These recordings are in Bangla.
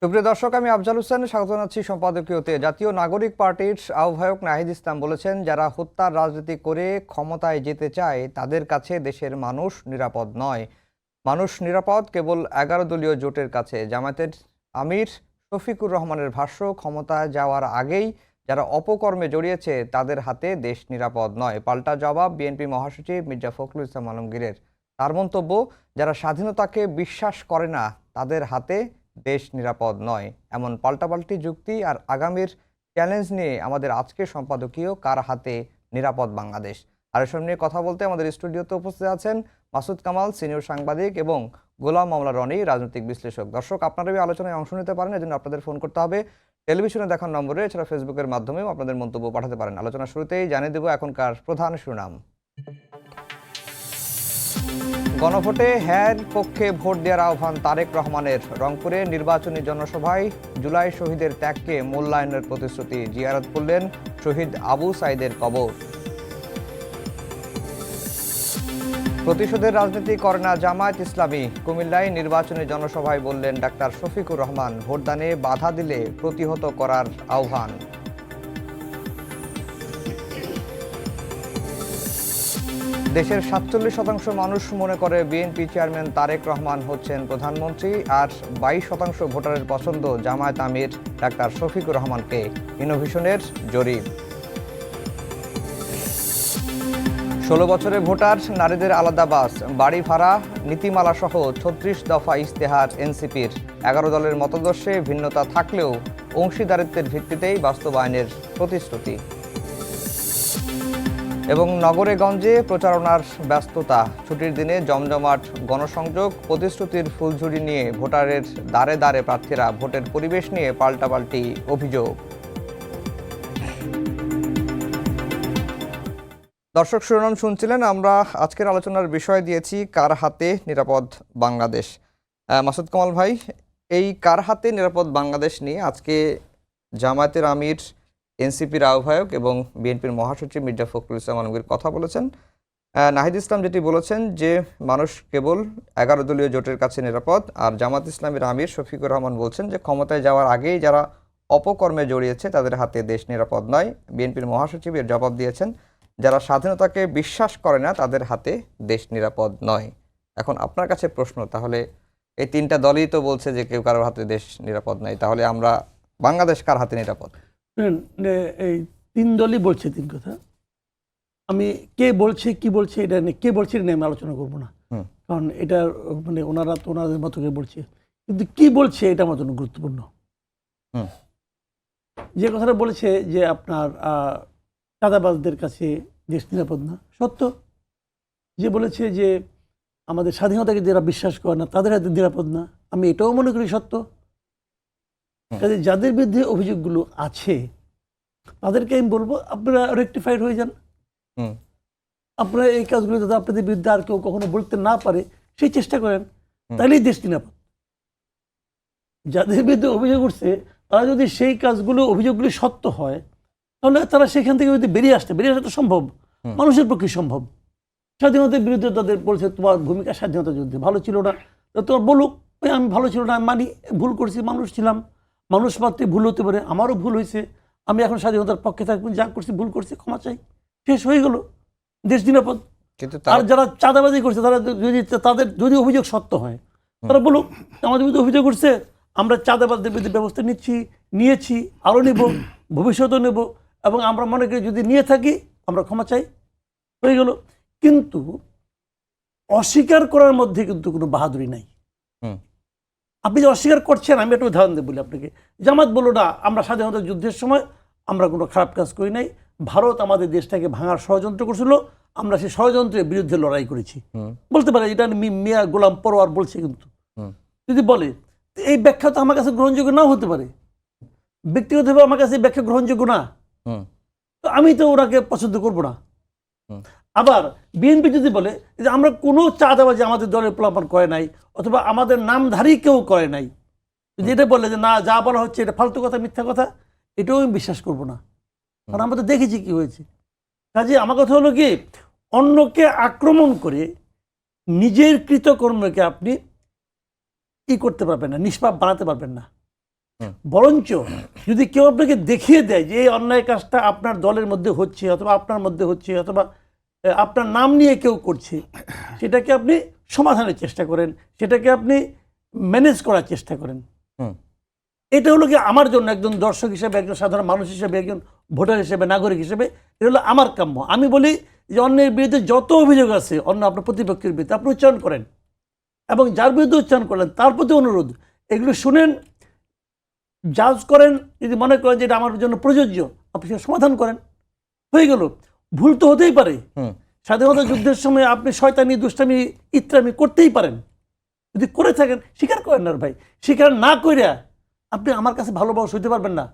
সুপ্রিয় দর্শক, আমি আফজাল হোসেন স্বাগত জানাচ্ছি সম্পাদকীয়তে। জাতীয় নাগরিক পার্টির আহ্বায়ক নাহিদ ইসলাম বলেছেন, যারা হত্যার রাজনীতি করে ক্ষমতায় যেতে চায় তাদের কাছে দেশের মানুষ নিরাপদ নয়। মানুষ নিরাপদ কেবল 11 দলীয় জোটের কাছে। জামায়াতের আমির শফিকুর রহমানের ভাষ্য, ক্ষমতায় যাওয়ার আগেই যারা অপকর্মে জড়িয়েছে তাদের হাতে দেশ নিরাপদ নয়। পাল্টা জবাব বিএনপি মহাসচিব মির্জা ফখরুল ইসলাম আলমগীরের। তার মন্তব্য, যারা স্বাধীনতাকে বিশ্বাস করে না তাদের হাতে দেশ নিরাপদ নয়। এমন পাল্টাপাল্টি যুক্তি আর আগামীর চ্যালেঞ্জ নিয়ে আমাদের আজকের সম্পাদকীয় কার হাতে নিরাপদ বাংলাদেশ। আর এসব নিয়ে কথা বলতে আমাদের স্টুডিওতে উপস্থিত আছেন মাসুদ কামাল, সিনিয়র সাংবাদিক, এবং গোলাম মামলা রনি, রাজনৈতিক বিশ্লেষক। দর্শক, আপনারা এই আলোচনায় অংশ নিতে পারেন, এজন্য আপনাদের ফোন করতে হবে টেলিভিশনে দেখার নম্বরে, এছাড়া ফেসবুকের মাধ্যমেও আপনাদের মন্তব্য পাঠাতে পারেন। আলোচনা শুরুতেই জানিয়ে দেব এখনকার প্রধান শিরোনাম। গণভোটে হ্যার পক্ষে ভোট দেওয়ার আহ্বান তারেক রহমানের। রংপুরে নির্বাচনী জনসভায় জুলাই শহীদের ত্যাগকে মূল্যায়নের প্রতিশ্রুতি। জিয়ারত করলেন শহীদ আবু সাইদের কবর। প্রতিশোধের রাজনীতি করে না জামায়াত ইসলামী। কুমিল্লায় নির্বাচনী জনসভায় বললেন ডাক্তার শফিকুর রহমান, ভোটদানে বাধা দিলে প্রতিহত করার আহ্বান। দেশের 47% মানুষ মনে করে বিএনপি চেয়ারম্যান তারেক রহমান হচ্ছেন প্রধানমন্ত্রী, আর 22% ভোটারের পছন্দ জামায়াত আমির ডাক্তার শফিকুর রহমানকে। ইনোভেশনের জরিপ। 16 বছরে ভোটার নারীদের আলাদা বাস, বাড়ি ভাড়া, নীতিমালা সহ 36 দফা ইশতেহার এনসিপির। 11 দলের মতাদর্শে ভিন্নতা থাকলেও অংশীদারিত্বের ভিত্তিতেই বাস্তবায়নের প্রতিশ্রুতি। এবং নগরে গঞ্জে প্রচারণার ব্যস্ততা। ছুটির দিনে জমজমাট গণসংযোগ, প্রতিশ্রুতির ফুলঝুরি নিয়ে ভোটারের দ্বারে দ্বারে প্রার্থীরা। ভোটের পরিবেশ নিয়ে পাল্টাপাল্টি অভিযোগ। দর্শক, শিরোনাম শুনছিলেন। আমরা আজকের আলোচনার বিষয় দিয়েছি কার হাতে নিরাপদ বাংলাদেশ। মাসুদ কামাল ভাই, এই কার হাতে নিরাপদ বাংলাদেশ নিয়ে আজকে জামায়াতের আমির, এনসিপির আহ্বায়ক এবং বিএনপির মহাসচিব মির্জা ফখরুল ইসলাম আলমগীর কথা বলেছেন। নাহিদ ইসলাম যেটি বলেছেন যে মানুষ কেবল 11 দলীয় জোটের কাছে নিরাপদ, আর জামাত ইসলামের আমির শফিকুর রহমান বলছেন যে ক্ষমতায় যাওয়ার আগেই যারা অপকর্মে জড়িয়েছে তাদের হাতে দেশ নিরাপদ নয়। বিএনপির মহাসচিব এর জবাব দিয়েছেন, যারা স্বাধীনতাকে বিশ্বাস করে না তাদের হাতে দেশ নিরাপদ নয়। এখন আপনার কাছে প্রশ্ন, তাহলে এই তিনটা দলই তো বলছে যে কেউ কারোর হাতে দেশ নিরাপদ নয়, তাহলে আমরা বাংলাদেশ কার হাতে নিরাপদ? এই তিন দলই বলছে তিন কথা। আমি কে বলছে কি বলছে এটা নিয়ে, কে বলছে এটা নিয়ে আমি আলোচনা করবো না, কারণ এটা মানে ওনারা তো ওনাদের মতো করে বলছে, কিন্তু কি বলছে এটা আমার জন্য গুরুত্বপূর্ণ। যে কথাটা বলেছে যে আপনার চাঁদাবাজদের কাছে দেশ নিরাপদ না, সত্য। যে বলেছে যে আমাদের স্বাধীনতাকে যারা বিশ্বাস করে না তাদের হাতে নিরাপদ না, আমি এটাও মনে করি সত্য। কাজে যাদের বিরুদ্ধে অভিযোগগুলো আছে তাদেরকে আমি বলবো, আপনারা রেকটিফাইড হয়ে যান। আপনারা এই কাজগুলো যাতে আপনাদের বিরুদ্ধে আর কেউ কখনো বলতে না পারে সেই চেষ্টা করেন, তাহলেই দেশ নিরাপদ। যাদের বিরুদ্ধে অভিযোগ উঠছে তারা যদি সেই কাজগুলো, অভিযোগগুলি সত্য হয়, তাহলে তারা সেখান থেকে যদি বেরিয়ে আসা তো সম্ভব, মানুষের পক্ষে সম্ভব। স্বাধীনতার বিরুদ্ধে তাদের বলছে তোমার ভূমিকা স্বাধীনতা যুদ্ধে ভালো ছিল না, তোমার বলুক আমি ভালো ছিল না, আমি মানি ভুল করছি, মানুষ ছিলাম, মানুষ মাত্রই ভুল হতে পারে, আমারও ভুল হয়েছে, আমি এখন স্বাধীনতার পক্ষে থাকবো, যা করছি ভুল করছি, ক্ষমা চাই, শেষ হয়ে গেল, দেশ নিরাপদ। আর যারা চাঁদাবাজি করছে তারা যদি তাদের যদি অভিযোগ সত্য হয় তারা বলুক আমাদের বিরুদ্ধে অভিযোগ করছে, আমরা চাঁদাবাজদের বিরুদ্ধে ব্যবস্থা নিয়েছি, আরও নেব, ভবিষ্যতেও নেব, এবং আমরা মনে করি যদি নিয়ে থাকি আমরা ক্ষমা চাই, হয়ে গেল। কিন্তু অস্বীকার করার মধ্যে কিন্তু কোনো বাহাদুরি নাই। আপনি যে অস্বীকার করছেন, আমি একটা উদাহরণ দিয়ে বলি আপনাকে। জামাত বলল না আমরা স্বাধীনতা যুদ্ধের সময় আমরা কোনো খারাপ কাজ করি নাই, ভারত আমাদের দেশটাকে ভাঙার ষড়যন্ত্র করছিল, আমরা সেই ষড়যন্ত্রের বিরুদ্ধে লড়াই করেছি, বলতে পারে। এটা মিয়া গোলাম পরোয়ার বলছে, কিন্তু যদি বলে এই ব্যাখ্যা তো আমার কাছে গ্রহণযোগ্য নাও হতে পারে, ব্যক্তিগতভাবে আমার কাছে ব্যাখ্যা গ্রহণযোগ্য না, তো আমি তো ওনাকে পছন্দ করবো না। আবার বিএনপি যদি বলে যে আমরা কোনো চাঁদাবাজি আমাদের দলের প্লাবন করে নাই, অথবা আমাদের নামধারী কেউ করে নাই, যেটা বললে যে না যা বলা হচ্ছে এটা ফালতু কথা, মিথ্যা কথা, এটাও আমি বিশ্বাস করবো না, কারণ আমরা তো দেখেছি কি হয়েছে। কাজে আমার কথা হলো কি, অন্যকে আক্রমণ করে নিজের কৃতকর্মকে আপনি করতে পারবেন না, নিষ্পাপ বানাতে পারবেন না। বরঞ্চ যদি কেউ আপনাকে দেখিয়ে দেয় যে এই অন্যায় কাজটা আপনার দলের মধ্যে হচ্ছে অথবা আপনার মধ্যে হচ্ছে অথবা আপনার নাম নিয়ে কেউ করছে, সেটাকে আপনি সমাধানের চেষ্টা করেন, সেটাকে আপনি ম্যানেজ করার চেষ্টা করেন। হুম। এটা হলো কি আমার জন্য একজন দর্শক হিসেবে, একজন সাধারণ মানুষ হিসেবে, একজন ভোটার হিসেবে, নাগরিক হিসেবে এটা হলো আমার কাম্য। আমি বলি যে অন্যের বিরুদ্ধে যত অভিযোগ আছে অন্য আপনার প্রতিপক্ষের বিরুদ্ধে আপনি উচ্চারণ করেন, এবং যার বিরুদ্ধে উচ্চারণ করলেন তার প্রতি অনুরোধ এগুলো শুনেন, জাজ করেন, যদি মনে করেন যে এটা আমার জন্য প্রযোজ্য আপনি সেটা সমাধান করেন, হয়ে গেল। ভুল তো হতেই পারে। স্বাধীনতা যুদ্ধের সময় আপনি শয়তানি, দুষ্টামি, ইত্রামি করতেই পারেন, যদি করে থাকেন স্বীকার করেন না ভাই। স্বীকার না কইরা আপনি আমার কাছে ভালোবাসা হইতে পারবেন না।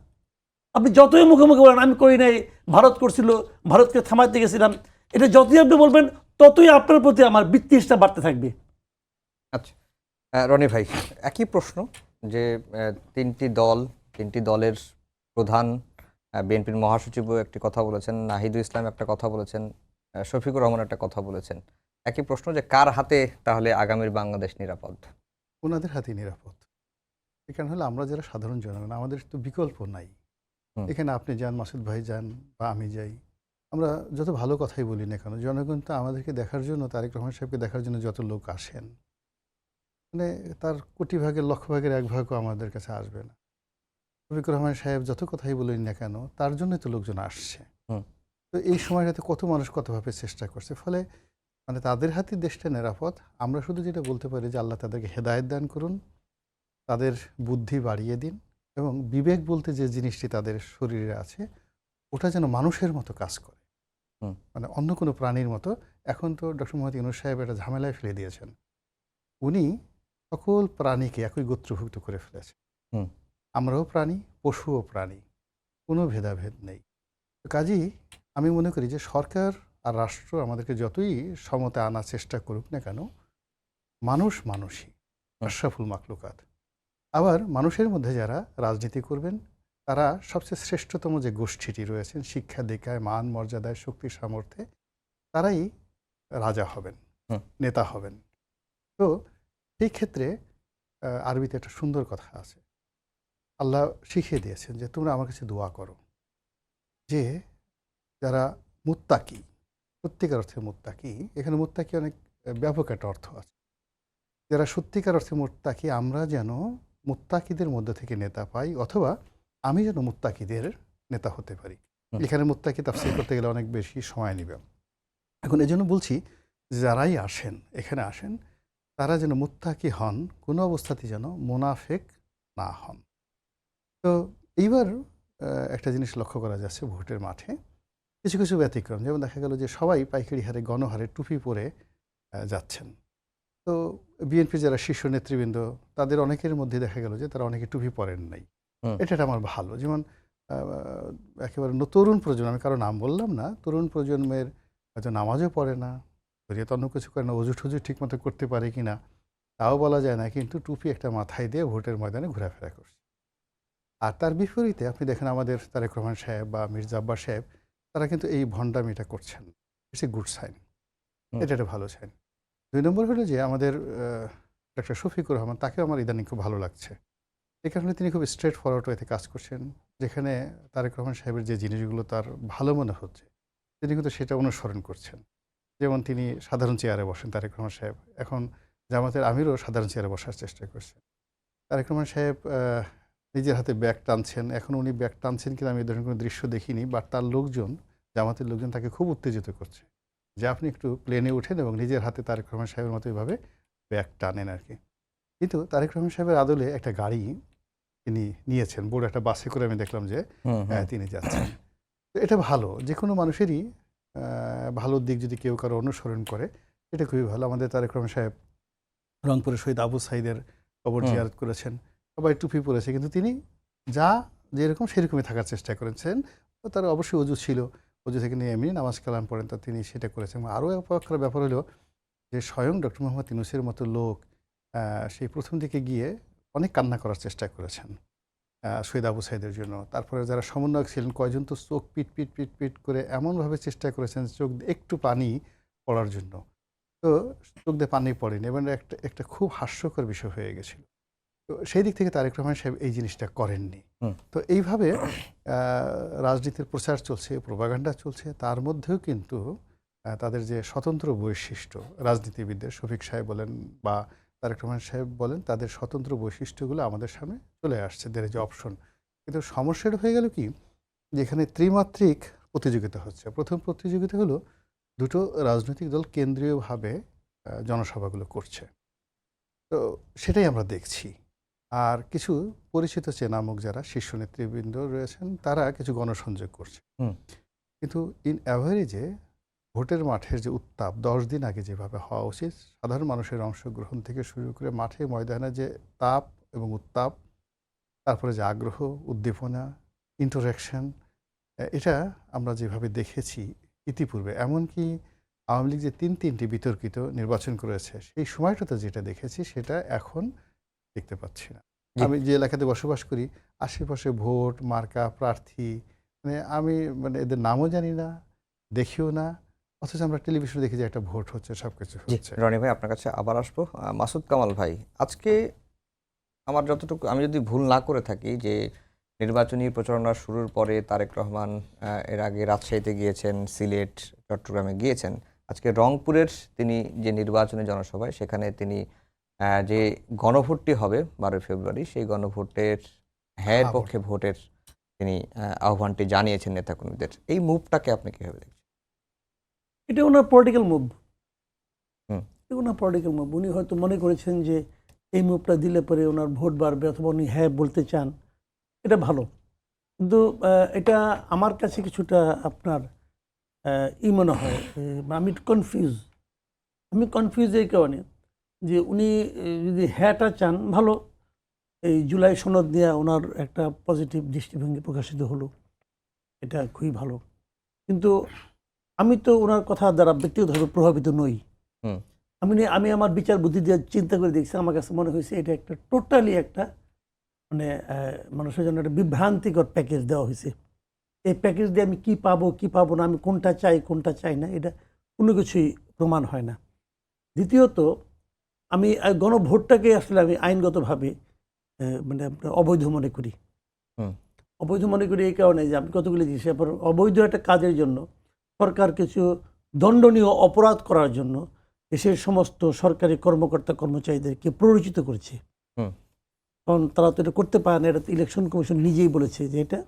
আপনি যতই মুখে মুখে বলেন আমি করি নাই, ভারত করছিল, ভারতকে থামাইতে গেছিলাম, এটা যতই আপনি বলবেন ততই আপনার প্রতি আমার বিদ্বেষটা বাড়তে থাকবে। আচ্ছা, রনি ভাই, একই প্রশ্ন যে তিনটি দলের প্রধান, বিএনপির মহাসচিবও একটি কথা বলেছেন, নাহিদুল ইসলাম একটা কথা বলেছেন, শফিকুর রহমান একটা কথা বলেছেন। একই প্রশ্ন যে কার হাতে তাহলে আগামীর বাংলাদেশ নিরাপদ? ওনাদের হাতেই নিরাপদ। এখানে হলো আমরা যারা সাধারণ জনগণ, আমাদের তো বিকল্প নাই। এখানে আপনি যান, মাসুদ ভাই যান, বা আমি যাই, আমরা যত ভালো কথাই বলি না কেন, জনগণ তো আমাদেরকে দেখার জন্য, তারেক রহমান সাহেবকে দেখার জন্য যত লোক আসেন, মানে তার কোটি ভাগের, লক্ষ ভাগের এক ভাগও আমাদের কাছে আসবে না। শফিকুর রহমান সাহেব যত কথাই বলেন না কেন, তার জন্যই তো লোকজন আসছে। তো এই সময়টাতে কত মানুষ কতভাবে চেষ্টা করছে, ফলে মানে তাদের হাতে দেশটা নিরাপদ। আমরা শুধু যেটা বলতে পারি যে আল্লাহ তাদেরকে হেদায়েত দান করুন, তাদের বুদ্ধি বাড়িয়ে দিন, এবং বিবেক বলতে যে জিনিসটি তাদের শরীরে আছে ওটা যেন মানুষের মতো কাজ করে, মানে অন্য কোনো প্রাণীর মতো। এখন তো ডক্টর মোহাম্মদ ইউনূস সাহেব একটা ঝামেলায় ফেলে দিয়েছেন। উনি সকল প্রাণীকে একই গোত্রভুক্ত করে ফেলেছেন। আমরাও প্রাণী, পশুও প্রাণী, কোনো ভেদাভেদ নেই। কাজেই আমি মনে করি যে সরকার আর রাষ্ট্র আমাদেরকে যতই সমতা আনার চেষ্টা করুক না কেন, মানুষ মানুষই, আশরাফুল মাখলুকাত। আবার মানুষের মধ্যে যারা রাজনীতি করবেন তারা সবচেয়ে শ্রেষ্ঠতম যে গোষ্ঠীটি রয়েছেন, শিক্ষা দীক্ষায়, মান মর্যাদায়, শক্তি সামর্থ্যে, তারাই রাজা হবেন, নেতা হবেন। তো সেই ক্ষেত্রে আরবিতে একটা সুন্দর কথা আছে, আল্লাহ শিখিয়ে দিয়েছেন যে তোমরা আমার কাছে দোয়া করো যে যারা মুত্তাকি, সত্যিকার অর্থে মুত্তাকি, এখানে মুত্তাকি অনেক ব্যাপক একটা অর্থ আছে, যারা সত্যিকার অর্থে মুত্তাকি, আমরা যেন মুত্তাকিদের মধ্যে থেকে নেতা পাই, অথবা আমি যেন মুত্তাকিদের নেতা হতে পারি। এখানে মুত্তাকি তাফসীর করতে গেলে অনেক বেশি সময় নেবে। এখন এই জন্য বলছি যারাই আসেন, এখানে আসেন, তারা যেন মুত্তাকি হন, কোনো অবস্থাতেই যেন মুনাফেক না হন। তো এইবার একটা জিনিস লক্ষ্য করা যাচ্ছে ভোটের মাঠে, কিছু কিছু ব্যতিক্রম, যেমন দেখা গেল যে সবাই পাইকারি হারে, গণহারে টুপি পরে যাচ্ছেন। তো বিএনপি যারা শীর্ষ নেতৃবৃন্দ, তাদের অনেকের মধ্যে দেখা গেল যে তারা অনেকে টুপি পরেন নাই। এটা আমার ভালো। যেমন একেবারে তরুণ প্রজন্ম, আমি কারো নাম বললাম না, তরুণ প্রজন্মের হয়তো নামাজও পড়ে না, শরীয়ত অন্য কিছু করে না, অজু টজু ঠিক মতো করতে পারে কি না তাও বলা যায় না, কিন্তু টুপি একটা মাথায় দিয়ে ভোটের ময়দানে ঘোরাফেরা করছে। আর তার বিপরীতে আপনি দেখেন আমাদের তারেক রহমান সাহেব বা মির্জা আব্বাস সাহেব, তারা কিন্তু এই ভণ্ডামিটা করছেন। ইটস এ গুড সাইন, এটা একটা ভালো সাইন। ২ নম্বর হলো যে আমাদের ডক্টর শফিকুর রহমান, তাকেও আমার ইদানিং খুব ভালো লাগছে। এই কারণে তিনি খুব স্ট্রেট ফরওয়ার্ড ওয়েতে কাজ করছেন, যেখানে তারেক রহমান সাহেবের যে জিনিসগুলো তার ভালো মনে হচ্ছে তিনি কিন্তু সেটা অনুসরণ করছেন। যেমন তিনি সাধারণ চেয়ারে বসেন, তারেক রহমান সাহেব এখন জামাতের আমিরও সাধারণ চেয়ারে বসার চেষ্টা করছেন। তারেক রহমান সাহেব নিজের হাতে ব্যাগ টানছেন, এখন উনি ব্যাগ টানছেন কিনা আমি এই ধরনের কোনো দৃশ্য দেখিনি, বাট তার লোকজন, জামাতের লোকজন তাকে খুব উত্তেজিত করছে যে আপনি একটু প্লেনে ওঠেন এবং নিজের হাতে তারেক রহমান সাহেবের মতো এইভাবে ব্যাগ টানেন আর কি। কিন্তু তারেক রহমান সাহেবের আদলে একটা গাড়ি তিনি নিয়েছেন, বড় একটা বাসে করে আমি দেখলাম যে তিনি যাচ্ছেন। তো এটা ভালো, যে কোনো মানুষেরই ভালো দিক যদি কেউ কারো অনুসরণ করে এটা খুবই ভালো। আমাদের তারেক রহমান সাহেব রংপুরের শহীদ আবু সাইদের কবর জিয়ারত করেছেন, সবাই টুপি পরেছে, কিন্তু তিনি যা যেরকম সেরকমই থাকার চেষ্টা করেছেন। তো তার অবশ্যই অজু ছিল, অজু থেকে নিয়ে এমনি নামাজ কালাম পড়েন, তা তিনি সেটা করেছেন। আরও একটা ব্যাপার হলো যে স্বয়ং ডক্টর মোহাম্মদ ইউনূসের মতো লোক সেই প্রথম দিকে গিয়ে অনেক কান্না করার চেষ্টা করেছেন শহীদ আবু সাইদের জন্য। তারপরে যারা সমন্বয়ক ছিলেন কয়জন তো চোখ পিট পিট পিট পিট করে এমনভাবে চেষ্টা করেছেন চোখ একটু পানি পড়ার জন্য, তো চোখ দিয়ে পানি পড়েনি, এবং একটা খুব হাস্যকর বিষয় হয়ে গেছিল তো সেই দিক থেকে তারেক রহমান সাহেব এই জিনিসটা করেননি। তো এইভাবে রাজনীতির প্রচার চলছে, প্রোপাগান্ডা চলছে, তার মধ্যেও কিন্তু তাদের যে স্বতন্ত্র বৈশিষ্ট্য, রাজনীতিবিদদের শফিক সাহেব বলেন বা তারেক রহমান সাহেব বলেন, তাদের স্বতন্ত্র বৈশিষ্ট্যগুলো আমাদের সামনে চলে আসছে, দের যে অপশন। কিন্তু সমস্যাটা হয়ে গেল কি, যেখানে ত্রিমাত্রিক প্রতিযোগিতা হচ্ছে। প্রথম প্রতিযোগিতা হলো দুটো রাজনৈতিক দল কেন্দ্রীয়ভাবে জনসভাগুলো করছে, তো সেটাই আমরা দেখছি। আর কিছু পরিচিত চেনামুখ যারা শীর্ষ নেতৃবৃন্দ রয়েছেন, তারা কিছু গণসংযোগ করছে। কিন্তু ইন অ্যাভারেজে ভোটের মাঠের যে উত্তাপ 10 দিন আগে যেভাবে হওয়া উচিত, সাধারণ মানুষের অংশগ্রহণ থেকে শুরু করে মাঠে ময়দানে যে তাপ এবং উত্তাপ, তারপরে যে আগ্রহ, উদ্দীপনা, ইন্টারেকশন, এটা আমরা যেভাবে দেখেছি ইতিপূর্বে, এমনকি আওয়ামী লীগ যে তিনটি বিতর্কিত নির্বাচন করেছে, সেই সময়টাতে যেটা দেখেছি সেটা এখন দেখতে পাচ্ছি না। আমি যে এলাকাতে বসবাস করি, আশেপাশে ভোট, মার্কা, প্রার্থী, আমি এদের নামও জানি না, দেখিও না, অথচ আমরা টেলিভিশনে দেখি যে একটা ভোট হচ্ছে, সবকিছু হচ্ছে। রনি ভাই, আপনার কাছে আবার আসবো। মাসুদ কামাল ভাই, আজকে আমার যতটুকু, আমি যদি ভুল না করে থাকি, যে নির্বাচনী প্রচারণা শুরুর পরে তারেক রহমান এর আগে রাজশাহীতে গিয়েছেন, সিলেট, চট্টগ্রামে গিয়েছেন। আজকে রংপুরের তিনি যে নির্বাচনী জনসভায়, সেখানে তিনি যে গণভোটটি হবে 12 ফেব্রুয়ারি, সেই গণভোটের হ্যাঁ পক্ষে ভোটের তিনি আহ্বানটি জানিয়েছেন নেতাকর্মীদের। এই মুভটাকে আপনি কিভাবে দেখছেন? এটা ওনার পলিটিক্যাল মুভ, ওনার পলিটিক্যাল মুভ। উনি হয়তো মনে করেছেন যে এই মুভটা দিলে পরে ওনার ভোট বাড়বে, অথবা উনি হ্যাঁ বলতে চান, এটা ভালো। কিন্তু এটা আমার কাছে কিছুটা আপনার মনে হয়, আমি কনফিউজ এই কারণে যে উনি যদি হ্যাঁটা চান, ভালো, এই জুলাই সনদ নিয়ে ওনার একটা পজিটিভ দৃষ্টিভঙ্গি প্রকাশিত হলো, এটা খুবই ভালো। কিন্তু আমি তো ওনার কথা দ্বারা ব্যক্তিগতভাবে প্রভাবিত নই। আমি আমার বিচার বুদ্ধি দিয়ে চিন্তা করে দেখছি, আমার কাছে মনে হয়েছে এটা একটা টোটালি একটা মানুষের জন্য একটা বিভ্রান্তিকর প্যাকেজ দেওয়া হয়েছে। এই প্যাকেজ দিয়ে আমি কি পাবো না, আমি কোনটা চাই না, এটা কোনো কিছুই প্রমাণ হয় না। দ্বিতীয়ত, আমি গণভোটটাকে আসলে আমি আইনগতভাবে আপনার অবৈধ মনে করি। অবৈধ মনে করি এই কারণে যে আমি কতগুলি জিনিস, অবৈধ একটা কাজের জন্য সরকার কিছু দণ্ডনীয় অপরাধ করার জন্য দেশের সমস্ত সরকারি কর্মকর্তা কর্মচারীদেরকে প্ররোচিত করেছে। কারণ তারা তো এটা করতে পারে না, এটা তো ইলেকশন কমিশন নিজেই বলেছে যে এটা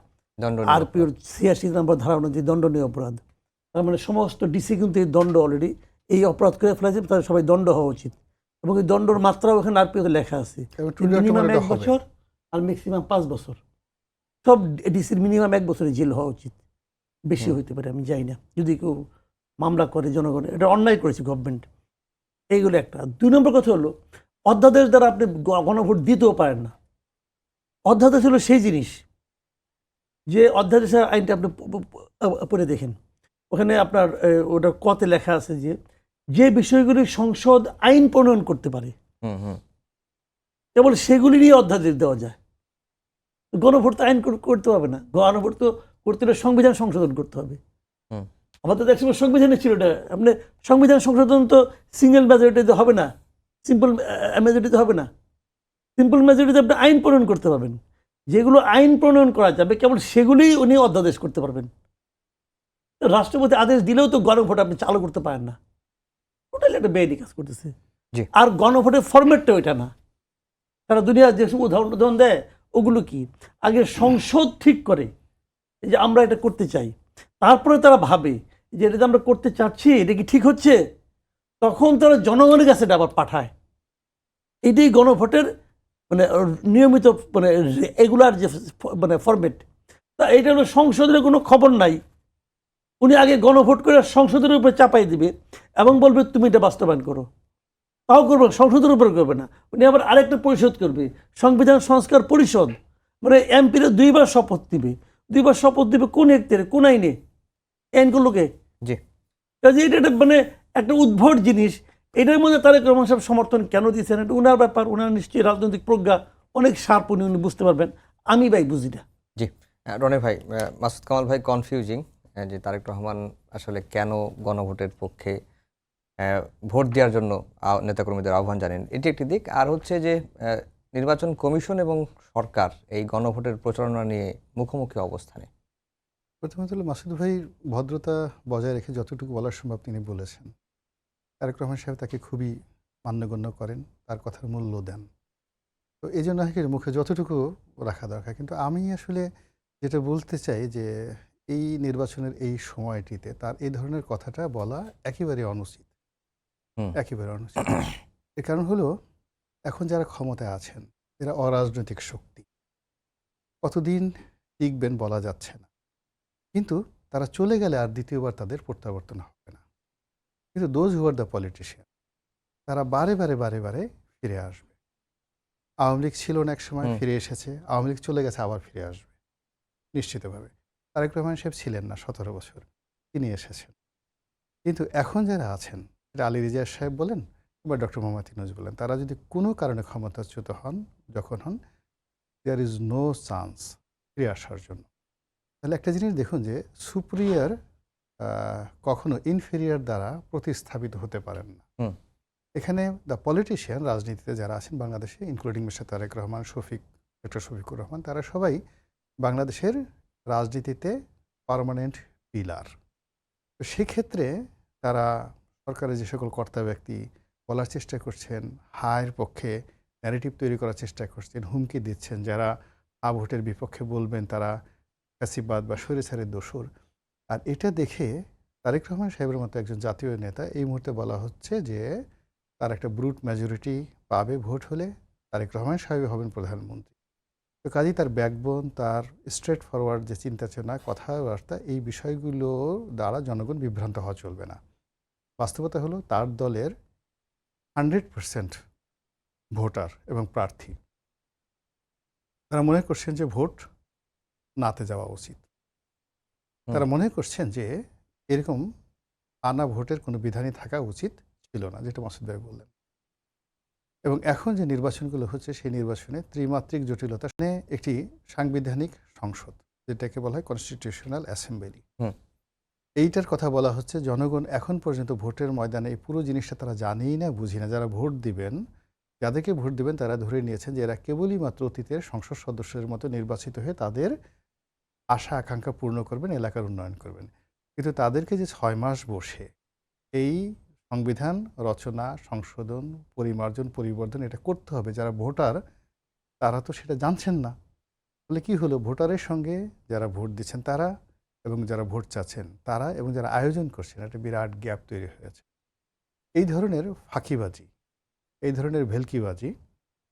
আরপিওর 86 নম্বর ধারা অনুযায়ী দণ্ডনীয় অপরাধ। তার মানে সমস্ত ডিসি কিন্তু এই দণ্ড অলরেডি এই অপরাধ করে ফেলেছে, তাদের সবাই দণ্ড হওয়া উচিত। এবং এই দণ্ডর মাত্রাও এখানে আরপিওতে লেখা আছে, মিনিমাম 1 বছর আর ম্যাক্সিমাম 5 বছর। সব ডিসির মিনিমাম 1 বছরের জেল হওয়া উচিত, বেশি হইতে পারে আমি জানি না, যদি কেউ মামলা করে জনগণ, এটা অন্যায় করেছে গভর্নমেন্ট। এইগুলো একটা। 2 নম্বর কথা হলো, অধ্যাদেশ দ্বারা আপনি গণভোট দিতেও পারেন না। অধ্যাদেশ হলো সেই জিনিস, যে অধ্যাদেশের আইনটা আপনি পড়ে দেখেন, ওখানে আপনার ওটা কতে লেখা আছে যে বিষয়গুলি সংসদ আইন প্রণয়ন করতে পারে, কেবল সেগুলি নিয়ে অধ্যাদেশ দেওয়া যায়। গণভোট তো আইন করতে হবে না, গণভোট তো করতে হলে সংবিধান সংশোধন করতে হবে। আমাদের তো একসময় সংবিধানে ছিল এটা, আপনি সংবিধান সংশোধন তো সিঙ্গেল মেজরিটিতে হবে না, সিম্পল মেজরিটিতে হবে না। সিম্পল মেজরিটিতে আপনি আইন প্রণয়ন করতে পারবেন, যেগুলো আইন প্রণয়ন করা যাবে কেবল সেগুলিই উনি অধ্যাদেশ করতে পারবেন। রাষ্ট্রপতি আদেশ দিলেও তো গণভোট আপনি চালু করতে পারেন না, টোটালি একটা বেআইনি কাজ করতেছে। আর গণভোটের ফরম্যাটটা ওইটা না। সারা দুনিয়া যেসব উদাহরণ দেয় ওগুলো কি, আগে সংসদ ঠিক করে যে আমরা এটা করতে চাই, তারপরে তারা ভাবে যে এটা আমরা করতে চাচ্ছি, এটা কি ঠিক হচ্ছে, তখন তারা জনগণের কাছে আবার পাঠায়। এটাই গণভোটের নিয়মিত রেগুলার যে ফরম্যাট। তা এটা হলো সংসদের কোনো খবর নাই, উনি আগে গণভোট করে সংসদের উপরে চাপাই দিবে এবং বলবে তুমি এটা বাস্তবায়ন করো। তাও করবে, সংসদের উপরে করবে না, উনি আবার আরেকটা পরিষদ করবে, সংবিধান সংস্কার পরিষদ, এমপিরা 2 বার শপথ দিবে। 2 বার শপথ দিবে কোন এক্টে, কোন আইনে, আইনগুলোকে। কাজে এটা একটা উদ্ভট জিনিস। এটার মধ্যে তারেক রহমান সাহেব সমর্থন কেন দিয়েছেন, এটা উনার ব্যাপার, উনার নিশ্চয়ই রাজনৈতিক প্রজ্ঞা অনেক শার্প, উনি বুঝতে পারবেন, আমি ভাই বুঝি না। জি রনি ভাই, মাসুদ কামাল ভাই কনফিউজিং যে তারেক রহমান আসলে কেন গণভোটের পক্ষে ভোট দেওয়ার জন্য নেতাকর্মীদের আহ্বান জানেন, এটি একটি দিক। আর হচ্ছে যে নির্বাচন কমিশন এবং সরকার এই গণভোটের প্রচারণা নিয়ে মুখোমুখি অবস্থানে? প্রথমত হলো মাসুদ ভাই ভদ্রতা বজায় রেখে যতটুকু বলার সম্ভব তিনি বলেছেন। তারেক রহমান সাহেব তাকে খুবই মান্যগণ্য করেন, তার কথার মূল্য দেন। তো এই জন্য মুখে যতটুকু রাখা দরকার। কিন্তু আমি আসলে যেটা বলতে চাই যে এই নির্বাচনের এই সময়টিতে তার এই ধরনের কথাটা বলা একেবারে অনুচিত, হুম। একেবারে অনুচিত। এর কারণ হলো এখন যারা ক্ষমতায় আছেন এরা অরাজনৈতিক শক্তি, কতদিন টিকবেন বলা যাচ্ছে না। কিন্তু তারা চলে গেলে আর দ্বিতীয়বার তাদের প্রত্যাবর্তন হবে না। কিন্তু those who are the politician, তারা বারে বারে বারে বারে ফিরে আসবে। আওয়ামী লীগ ছিল না এক সময়, ফিরে এসেছে। আওয়ামী লীগ চলে গেছে, আবার ফিরে আসবে নিশ্চিতভাবে। তারেক রহমান সাহেব ছিলেন না ১৭ বছর, তিনি এসেছেন। কিন্তু এখন যারা আছেন, এটা আলী রিজার সাহেব বলেন বা ডক্টর মোহাম্মদ ইউনূস বলেন, তারা যদি কোনো কারণে ক্ষমতাচ্যুত হন, যখন হন, দেয়ার ইজ নো চান্স ফিরে আসার জন্য। তাহলে একটা জিনিস দেখুন যে সুপিরিয়র কখনো ইনফেরিয়র দ্বারা প্রতিস্থাপিত হতে পারেন না। হুম। এখানে দ্য পলিটিশিয়ান, রাজনীতিতে যারা আছেন বাংলাদেশে, including mister Tarique Rahman, doctor Shafiqur Rahman, তারা সবাই বাংলাদেশের রাজনীতিতে পার্মানেন্ট পিলার। তো সেক্ষেত্রে তারা সরকারের যে সকল কর্তা ব্যক্তি বলার চেষ্টা করছেন, হায়ের পক্ষে ন্যারেটিভ তৈরি করার চেষ্টা করছেন, হুমকি দিচ্ছেন, যারা ভোটের বিপক্ষে বলবেন তারা ফ্যাসিবাদ বা স্বৈরাচারের দোসর। আর এটা দেখে তারেক রহমান সাহেবের মতো একজন জাতীয় নেতা এই মুহূর্তে বলা হচ্ছে যে তার একটা ব্রুট মেজরিটি পাবে ভোট হলে, তারেক রহমান সাহেব হবেন প্রধানমন্ত্রী। তো কাজেই তার ব্যাকবোন, তার স্ট্রেট ফরওয়ার্ড যে চিন্তাচেতনা, কথাবার্তা, এই বিষয়গুলো দ্বারা জনগণ বিভ্রান্ত হওয়া চলবে না। বাস্তবতা হলো তার দলের 100% ভোটার এবং প্রার্থী তারা মনে করছেন যে ভোট নাতে যাওয়া উচিত। তারা মনে করছেন যে এরকম আনা ভোটের কোনো বিধানই থাকা উচিত ছিল না, যেটা মাসুদ ভাই বললেন। এবং এখন যে নির্বাচনগুলো হচ্ছে সেই নির্বাচনে ত্রিমাত্রিক জটিলতা, একটি সাংবিধানিক সংসদ, যেটাকে বলা হয় কনস্টিটিউশনাল অ্যাসেম্বলি, এইটার কথা বলা হচ্ছে। জনগণ এখন পর্যন্ত ভোটের ময়দানে এই পুরো জিনিসটা তারা জানেই না, বুঝি না। যারা ভোট দিবেন, যাদেরকে ভোট দিবেন, তারা ধরে নিয়েছেন যে এরা কেবলই মাত্র অতীতের সংসদ সদস্যের মতো নির্বাচিত হয়ে তাদের আশা আকাঙ্ক্ষা পূর্ণ করবেন, এলাকার উন্নয়ন করবেন। কিন্তু তাদেরকে যে 6 মাস বসে এই সংবিধান রচনা, সংশোধন, পরিমার্জন, পরিবর্তন এটা করতে হবে, যারা ভোটার তারা তো সেটা জানছেন না। ফলে কি হলো, ভোটারের সঙ্গে যারা ভোট দিচ্ছেন তারা এবং যারা ভোট চাচ্ছেন তারা এবং যারা আয়োজন করছেন, একটা বিরাট গ্যাপ তৈরি হয়েছে। এই ধরনের ফাঁকিবাজি, এই ধরনের ভেলকিবাজি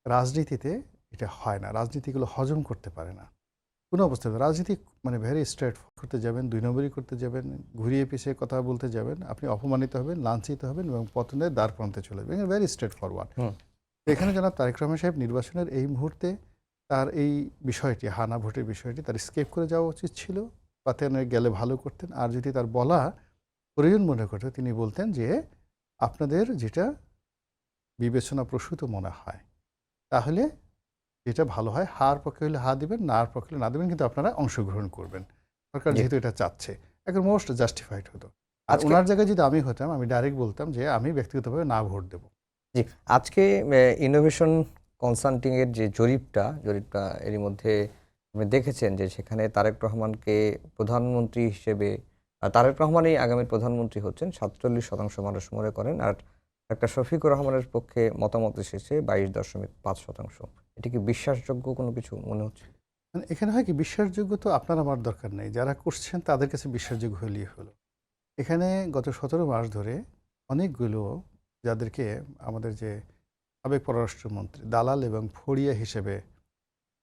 রাজনীতিতে এটা হয় না। রাজনীতিগুলো হজম করতে পারে না কোনো অবস্থায়। রাজনীতি মানে ভেরি স্ট্রেট করতে যাবেন, 2 নম্বরই করতে যাবেন, ঘুরিয়ে পিছিয়ে কথা বলতে যাবেন, আপনি অপমানিত হবেন, লাঞ্ছিত হবেন এবং পতনের দ্বার প্রান্তে চলে যাবেন। Very straight forward. এখানে জনাব তারেক রহমান সাহেব নির্বাচনের এই মুহূর্তে তার এই বিষয়টি, হানা ভোটের বিষয়টি তার স্কেপ করে যাওয়া উচিত ছিল, পাতে গেলে ভালো করতেন। আর যদি তার বলা প্রয়োজন মনে করতো, তিনি বলতেন যে আপনাদের যেটা বিবেচনা প্রসূত মনে হয়, তাহলে যেটা ভালো হয়, হার পক্ষে হলে হা দিবেন, নার পক্ষে হলে না দেবেন, কিন্তু আপনারা অংশগ্রহণ করবেন। সরকার যেহেতু এটা চাচ্ছে, এখন মোস্ট জাস্টিফাইড হতো। আর ওনার জায়গায় যদি আমি হতাম, আমি ডাইরেক্ট বলতাম যে আমি ব্যক্তিগতভাবে না ভোট দেব। জি, আজকে ইনোভেশন কনসাল্টিং এর যে জরিপটা এরই মধ্যে আপনি দেখেছেন যে সেখানে তারেক রহমানকে প্রধানমন্ত্রী হিসেবে, তারেক রহমানই আগামী প্রধানমন্ত্রী হচ্ছেন 47% মানুষ মনে করেন, আর একটা শফিকুর রহমানের পক্ষে মতামত এসেছে 22.5%। এটা কি বিশ্বাসযোগ্য কোনো কিছু মনে হচ্ছে? মানে এখানে হয় কি, বিশ্বাসযোগ্য তো আপনার আমার দরকার নেই, যারা করছেন তাদের কাছে বিশ্বাসযোগ্য হলেই হলো। এখানে গত 17 মাস ধরে অনেকগুলো, যাদেরকে আমাদের যে সাবেক পররাষ্ট্রমন্ত্রী দালাল এবং ফড়িয়া হিসেবে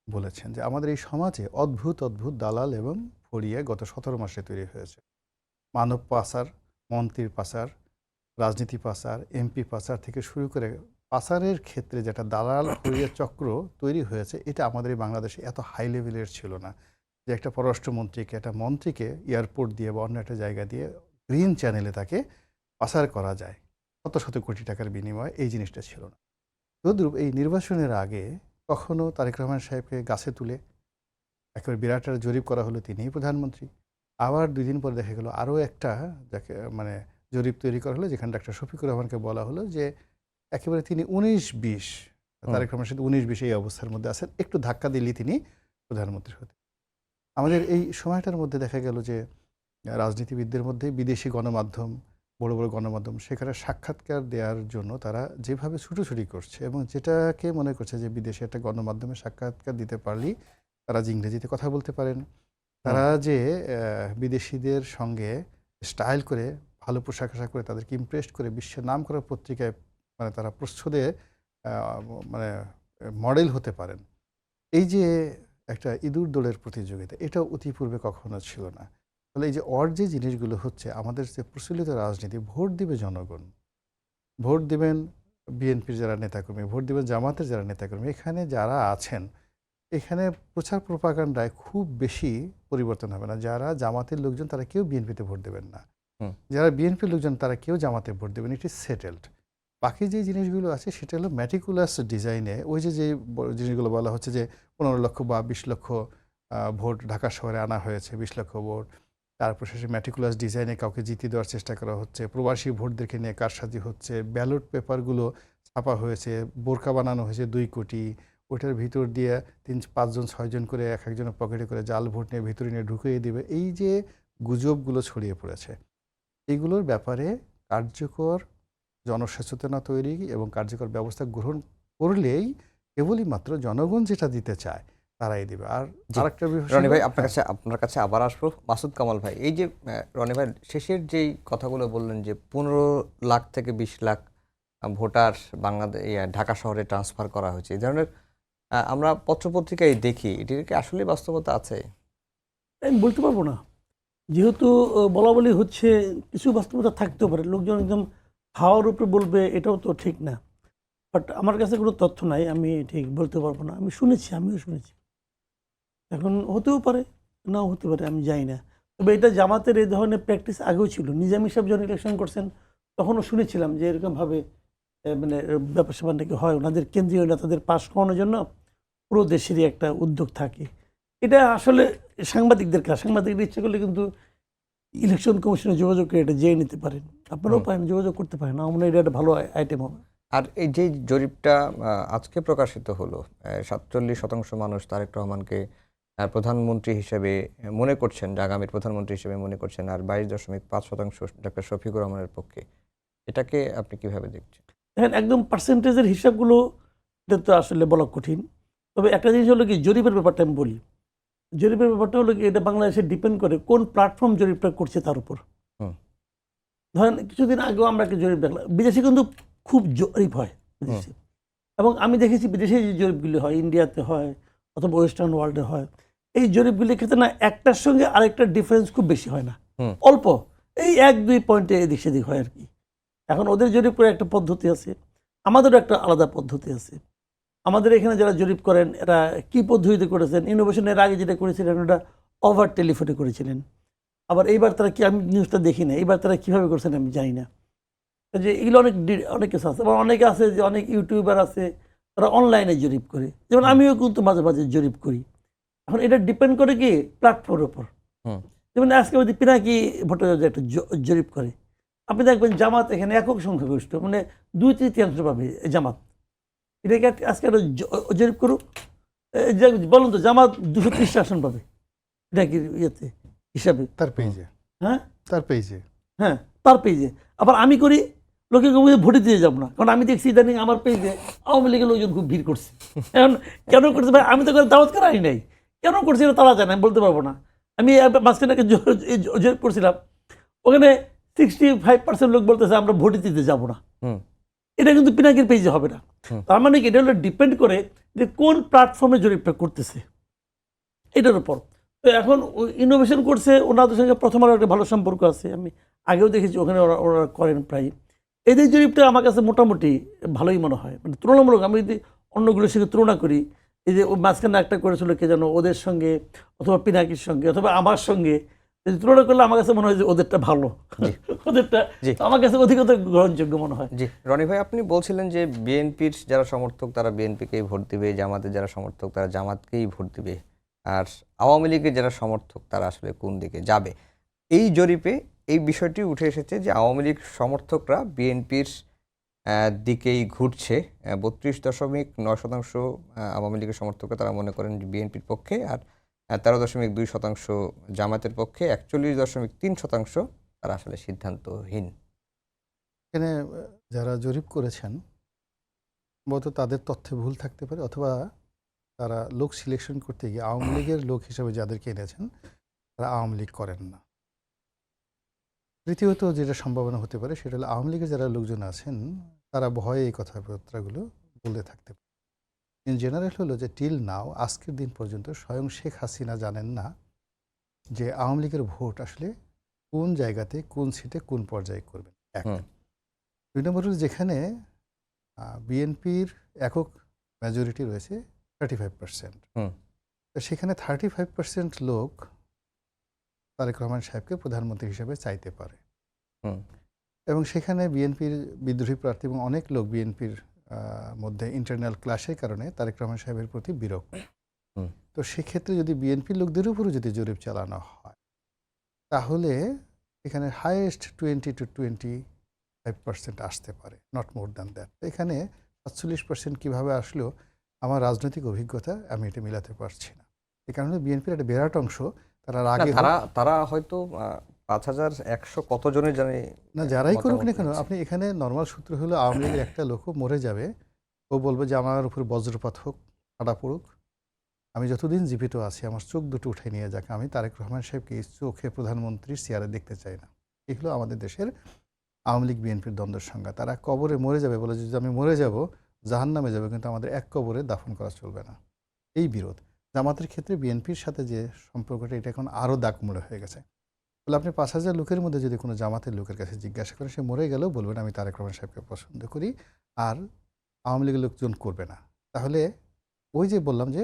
বলেছেন, যে আমাদের এই সমাজে অদ্ভুত অদ্ভুত দালাল এবং ফড়িয়া গত 17 মাসে তৈরি হয়েছে। মানব পাচার, মন্ত্রীর পাচার, রাজনীতি পাচার, এমপি পাচার থেকে শুরু করে পাচারের ক্ষেত্রে যেটা দালাল ফড়িয়া চক্র তৈরি হয়েছে, এটা আমাদের এই বাংলাদেশে এত হাই লেভেলের ছিল না, যে একটা পররাষ্ট্রমন্ত্রীকে, একটা মন্ত্রীকে এয়ারপোর্ট দিয়ে বা অন্য একটা জায়গা দিয়ে গ্রিন চ্যানেলে তাকে পাচার করা যায় শত শত কোটি টাকার বিনিময়ে। এই জিনিসটা ছিল না। তদ্রূপ এই নির্বাচনের আগে কখনো তারেক রহমান সাহেবকে গাছে তুলে একেবারে বিরাট একটা জরিপ করা হলো, তিনিই প্রধানমন্ত্রী। আবার 2 দিন পরে দেখা গেল আরও একটা, যাকে মানে জরিপ তৈরি করা হলো, যেখানে ডাক্তার শফিকুর রহমানকে বলা হলো যে একেবারে তিনি 19-20 তারেক রহমান সাথে 19-20 এই অবস্থার মধ্যে আছেন, একটু ধাক্কা দিলেই তিনি প্রধানমন্ত্রী হতে। আমাদের এই সময়টার মধ্যে দেখা গেল যে রাজনীতিবিদদের মধ্যে বিদেশি গণমাধ্যম, বড় বড় গণমাধ্যম সেখানে সাক্ষাৎকার দেওয়ার জন্য তারা যেভাবে ছুটোছুটি করছে এবং যেটাকে মনে করছে যে বিদেশে একটা গণমাধ্যমে সাক্ষাৎকার দিতে পারলেই তারা যে ইংরেজিতে কথা বলতে পারেন, তারা যে বিদেশিদের সঙ্গে স্টাইল করে ভালো পোশাক আশাক করে তাদেরকে ইমপ্রেস করে বিশ্বের নাম করা পত্রিকায় মানে তারা প্রচ্ছদে মানে মডেল হতে পারেন, এই যে একটা ইঁদুর দৌড়ের প্রতিযোগিতা, এটা অতিপূর্বে কখনো ছিল না। তাহলে এই যে যে জিনিসগুলো হচ্ছে, আমাদের যে প্রচলিত রাজনীতি, ভোট দিবে জনগণ, ভোট দিবেন বিএনপির যারা নেতাকর্মী, ভোট দিবেন জামাতের যারা নেতাকর্মী, এখানে যারা আছেন এখানে প্রচার প্রপাগান্ডায় খুব বেশি পরিবর্তন হবে না। যারা জামাতের লোকজন তারা কেউ বিএনপিতে ভোট দেবেন না, যারা বিএনপির লোকজন তারা কেউ জামাতে ভোট দেবেন, ইট ইজ সেটেলড। বাকি যে জিনিসগুলো আছে সেটা হলো ম্যাটিকুলাস ডিজাইনে, ওই যে জিনিসগুলো বলা হচ্ছে যে 15 লক্ষ বা 20 লক্ষ ভোট ঢাকা শহরে আনা হয়েছে, 20 লক্ষ ভোট, তারপর শেষে ম্যাটিকুলাস ডিজাইনে কাউকে জিতিয়ে দেওয়ার চেষ্টা করা হচ্ছে, প্রবাসী ভোটদেরকে নিয়ে কারসাজি হচ্ছে, ব্যালট পেপারগুলো ছাপা হয়েছে, বোরকা বানানো হয়েছে 2 কোটি, ওটার ভিতর দিয়ে 3-5 জন 6 জন করে এক একজনের পকেটে করে জাল ভোট নিয়ে ভিতরে নিয়ে ঢুকিয়ে দিবে, এই যে গুজবগুলো ছড়িয়ে পড়েছে, এইগুলোর ব্যাপারে কার্যকর জনসচেতনতা তৈরি এবং কার্যকর ব্যবস্থা গ্রহণ করলেই কেবলই মাত্র জনগণ যেটা দিতে চায় তারাই দিবে। আর আরেকটা বিষয় রনি ভাই, আপনার কাছে আবার আসবো। মাসুদ কামাল ভাই, এই যে রনি ভাই শেষের যেই কথাগুলো বললেন যে 15 লাখ থেকে 20 লাখ ভোটার বাংলাদেশ ঢাকা শহরে ট্রান্সফার করা হয়েছে, এই ধরনের আমরা পত্রপত্রিকায় দেখি, এটির কি আসলে বাস্তবতা আছে? আমি বলতে পারবো না, যেহেতু বলা বলি হচ্ছে, কিছু বাস্তবতা থাকতেও পারে, লোকজন একদম হাওয়ার উপরে বলবে এটাও তো ঠিক না। বাট আমার কাছে কোনো তথ্য নাই, আমি ঠিক বলতে পারবো না। আমিও শুনেছি, এখন হতেও পারে নাও হতে পারে, আমি জানি না। তবে এটা জামাতের এই ধরনের প্র্যাকটিস আগেও ছিল। নিজামী সাহেব যখন ইলেকশন করছেন তখনও শুনেছিলাম যে এরকমভাবে মানে ব্যাপার স্যাপার নাকি হয়, ওনাদের কেন্দ্রীয় নেতাদের পাশ করানোর জন্য পুরো দেশেরই একটা উদ্যোগ থাকে। এটা আসলে সাংবাদিকদের কাজ, সাংবাদিকদের ইচ্ছে করলে কিন্তু ইলেকশন কমিশনে যোগাযোগ করে এটা জেনে নিতে পারেন, আপনারাও পারেন, যোগাযোগ করতে পারেন। আমার মনে হয় এটা একটা ভালো আইটেম হবে। আর এই যে জরিপটা আজকে প্রকাশিত হলো, 47% মানুষ তারেক রহমানকে প্রধানমন্ত্রী হিসেবে মনে করছেন, আগামীর প্রধানমন্ত্রী হিসেবে মনে করছেন, আর 22.5% ডক্টর শফিকুর রহমানের পক্ষে। এটাকে আপনি কিভাবে দেখছেন? দেখেন, একদম পার্সেন্টেজের হিসাবগুলো এটা তো আসলে বলা কঠিন। তবে একটা জিনিস হলো কি, জরিপের ব্যাপারটা আমি বলি। জরিপের ব্যাপারটা হলো কি, এটা বাংলাদেশে ডিপেন্ড করে কোন প্ল্যাটফর্ম জরিপটা করছে তার উপর। ধরেন কিছুদিন আগেও আমরা একটা জরিপ দেখলাম, বিদেশে কিন্তু খুব জরিপ হয় বিদেশে, এবং আমি দেখেছি বিদেশে যে জরিপগুলি হয়, ইন্ডিয়াতে হয় অথবা ওয়েস্টার্ন ওয়ার্ল্ডে হয়, এই জরিপগুলির ক্ষেত্রে না একটার সঙ্গে আরেকটার ডিফারেন্স খুব বেশি হয় না, অল্প, এই 1-2 পয়েন্টে এদিক সেদিক হয় আর কি। এখন ওদের জরিপ করে একটা পদ্ধতি আছে, আমাদেরও একটা আলাদা পদ্ধতি আছে। আমাদের এখানে যারা জরিপ করেন এরা কি পদ্ধতিতে করেছেন, ইনোভেশনের আগে যেটা করেছিলেন ওটা ওভার টেলিফোনে করেছিলেন। আবার এইবার তারা কি, আমি নিউজটা দেখি না, এইবার তারা কীভাবে করছেন আমি জানি না। যে এগুলো অনেক কিছু আছে। আবার অনেকে আছে যে অনেক ইউটিউবার আছে তারা অনলাইনে জরিপ করে, যেমন আমিও কিন্তু মাঝে মাঝে জরিপ করি। এখন এটা ডিপেন্ড করে কি প্ল্যাটফর্মের উপর। যেমন আজকে যদি পিনাকি ভট্টাচার্য একটা জরিপ করে, আপনি দেখবেন জামাত এখানে একক সংখ্যাগরিষ্ঠ, মানে 2/3 পাবে জামাত। এটাকে আজকে একটা জরিপ করুক, বলুন তো জামাত 230 আসন পাবে এটা কি ইয়েতে হিসাবে তার পেজে, হ্যাঁ তার পেজে, হ্যাঁ তার পেজে। আবার আমি করি, লোকে ভোটে দিয়ে যাবো না, কারণ আমি দেখছি ইদানিং আমার পেজে আওয়ামী লীগের লোকজন খুব ভিড় করছে। এখন কেন করছে ভাই, আমি তো করে দাওয়াত করাই নাই, কেন করছি এটা তারা জানে, আমি বলতে পারবো না। আমি মাঝখানে জরিপ করছিলাম, ওখানে 65% লোক বলতেছে আমরা ভোটে দিতে যাবো না। এটা কিন্তু পিনাকির পেজে হবে না। তার মানে কি, এটা হলো ডিপেন্ড করে যে কোন প্ল্যাটফর্মে জরিপটা করতেছে এটার উপর। তো এখন ইনোভেশন করছে, ওনাদের সঙ্গে প্রথম আরও একটা ভালো সম্পর্ক আছে, আমি আগেও দেখেছি ওখানে ওরা করেন প্রায়। এদের জরিপটা আমার কাছে মোটামুটি ভালোই মনে হয়, মানে তুলনামূলক। আমি যদি অন্যগুলোর সঙ্গে তুলনা করি, এই যে মাঝখানে একটা করেছিল কে যেন, ওদের সঙ্গে অথবা পিনাকির সঙ্গে অথবা আমার সঙ্গে তুলনা করলে আমার কাছে মনে হয় যে ওদেরটা ভালো, ওদেরটা আমার কাছে অধিকতর গ্রহণযোগ্য মনে হয়। জি রনি ভাই, আপনি বলছিলেন যে বিএনপির যারা সমর্থক তারা বিএনপিকেই ভোট দিবে, জামাতের যারা সমর্থক তারা জামাতকেই ভোট দিবে, আর আওয়ামী লীগের যারা সমর্থক তারা আসলে কোন দিকে যাবে। এই জরিপে এই বিষয়টি উঠে এসেছে যে আওয়ামী লীগ সমর্থকরা বিএনপির দিকেই ঘুরছে। 32.9% আওয়ামী লীগের সমর্থকরা তারা মনে করেন বিএনপির পক্ষে, আর 13.2% জামায়াতের পক্ষে, 41.3% তারা আসলে সিদ্ধান্তহীন। এখানে যারা জরিপ করেছেন সম্ভবত তাদের তথ্যে ভুল থাকতে পারে, অথবা তারা লোক সিলেকশন করতে গিয়ে আওয়ামী লীগের লোক হিসেবে যাদেরকে এনেছেন তারা আওয়ামী লীগ করেন না। তৃতীয়ত যেটা সম্ভাবনা হতে পারে সেটা হলো আওয়ামী লীগের যারা লোকজন আছেন তারা ভয়ে এই কথাবার্তাগুলো বলতে থাকতে পারে। ইন জেনারেল হলো যে টিল নাও, আজকের দিন পর্যন্ত স্বয়ং শেখ হাসিনা জানেন না যে আওয়ামী লীগের ভোট আসলে কোন জায়গাতে, কোন সিটে, কোন পর্যায়ে করবেন। এক। দুই নম্বর হলো যেখানে বিএনপির একক মেজরিটি রয়েছে 35%, তো সেখানে 35% লোক তারেক রহমান সাহেবকে প্রধানমন্ত্রী হিসেবে চাইতে পারে। এবং সেখানে বিএনপির বিদ্রোহী প্রার্থী এবং অনেক লোক বিএনপির মধ্যে ইন্টারনাল ক্লাশের কারণে তারেক রহমান সাহেবের প্রতি বিরক্ত। তো সেক্ষেত্রে যদি বিএনপির লোকদের উপরও যদি জরিপ চালানো হয় তাহলে এখানে হাইয়েস্ট 20 to 25% আসতে পারে, নট মোর দ্যান দ্যাট। এখানে 47% কীভাবে আসলো আমার রাজনৈতিক অভিজ্ঞতা আমি এটা মিলাতে পারছি না। এই কারণে বিএনপির একটা বিরাট অংশ তারা আগে তারা হয়তো 5100 কত জনের জানে না, যারাই করুক না কেন, আপনি এখানে নর্মাল সূত্র হলো আওয়ামী লীগের একটা লোকও মরে যাবে, ও বলবে যে আমার উপর বজ্রপাত হোক, ফাটা পড়ুক, আমি যতদিন জীবিত আছি আমার চোখ দুটো উঠে নিয়ে যাক, আমি তারেক রহমান সাহেবকে চোখে প্রধানমন্ত্রীর চেয়ারে দেখতে চাই না। এগুলো আমাদের দেশের আওয়ামী লীগ বিএনপির দ্বন্দ্বের সংজ্ঞা। তারা কবরে মরে যাবে বলে যদি আমি মরে যাব জাহান্নামে যাবে, কিন্তু আমাদের এক কবরে দাফন করা চলবে না। এই বিরোধ জামাতের ক্ষেত্রে বিএনপির সাথে যে সম্পর্কটা এটা এখন আরও দাগমূলে হয়ে গেছে। বলে আপনি 5000 লোকের মধ্যে যদি কোনো জামাতের লোকের কাছে জিজ্ঞাসা করেন, সে মরে গেলেও বলবেন আমি তারেক রহমান সাহেবকে পছন্দ করি, আর আওয়ামী লীগের লোকজন করবে না। তাহলে ওই যে বললাম যে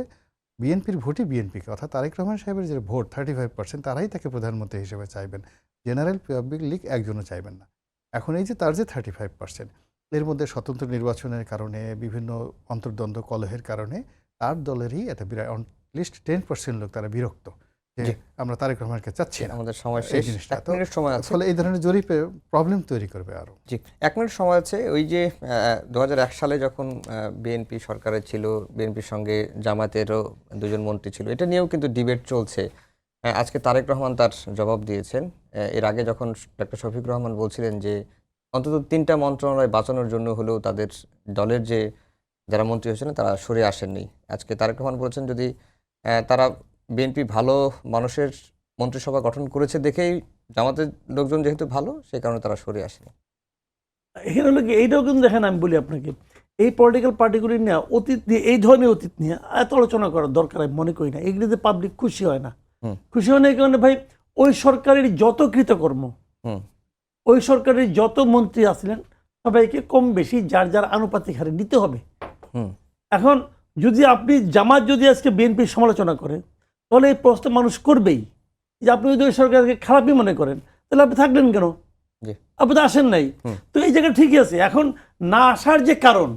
বিএনপির ভোটই বিএনপিকে, অর্থাৎ তারেক রহমান সাহেবের যে ভোট 35%, তারাই তাকে প্রধানমন্ত্রী হিসেবে চাইবেন, জেনারেল পাবলিক একজনও চাইবেন না। এখন এই যে তার যে 35%, এর মধ্যে স্বতন্ত্র নির্বাচনের কারণে, বিভিন্ন অন্তর্দ্বন্দ্ব কলহের কারণে তার দলেরই একটা বিরাট লিস্ট 10% লোক তারা বিরক্ত যে আমরা তারেক রহমানকে চাচ্ছি না। আমাদের সময় শেষ, 1 মিনিট সময় আছে। ফলে এই ধরনের জরিপে প্রবলেম তৈরি করবে আরো। জি, 1 মিনিট সময় আছে। ওই যে 2001 সালে যখন বিএনপি সরকারে ছিল, বিএনপির সঙ্গে জামাতেরও 2 জন মন্ত্রী ছিল, এটা নিয়েও কিন্তু ডিবেট চলছে। আজকে তারেক রহমান তার জবাব দিয়েছেন। এর আগে যখন ডক্টর শফিকুর রহমান বলছিলেন যে অন্তত 3টা মন্ত্রণালয় বাঁচানোর জন্য হলেও তাদের দলের যে যারা মন্ত্রী হয়েছিলেন তারা সরে আসেননি। আজকে তারেক রহমান বলেছেন যদি তারা বিএনপি ভালো মানুষের মন্ত্রিসভা গঠন করেছে দেখেই জামাতের লোকজন যেহেতু ভালো, সেই কারণে তারা সরে আসেনি। এখানে হলো কি, এইটাও কিন্তু দেখেন, আমি বলি আপনাকে, এই পলিটিক্যাল পার্টিগুলি নিয়ে অতীত নিয়ে, এই ধরনের অতীত নিয়ে এত আলোচনা করার দরকার আমি মনে করি না। এগুলিতে পাবলিক খুশি হয় না। খুশি হয় না এই কারণে ভাই, ওই সরকারের যত কৃতকর্ম, ওই সরকারের যত মন্ত্রী আসলেন সবাইকে কম বেশি যার যার আনুপাতিক হারে নিতে হবে। এখন যদি আপনি জামাত যদি আজকে বিএনপির সমালোচনা করেন তাহলে এই প্রশ্ন মানুষ করবেই যে আপনি যদি ওই সরকারকে খারাপই মনে করেন তাহলে আপনি থাকলেন কেন? আপনি তো আসেন নাই। তো এই জায়গায় ঠিকই আছে। এখন না আসার যে কারণ,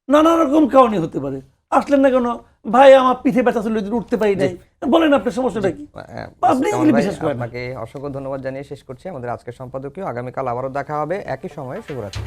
নানা রকম কারণই হতে পারে। আসলেন না কেন? ভাই আমার পিঠে ব্যথা ছিল, উঠতে পারি নাই, বলেন আপনার সমস্যাটা কি? আপনি বিশ্বাস করেন। আপনাকে অসংখ্য ধন্যবাদ জানিয়ে শেষ করছি আমাদের আজকের সম্পাদকীয়। আগামীকাল আবারও দেখা হবে একই সময়ে। শুভরাত্রি।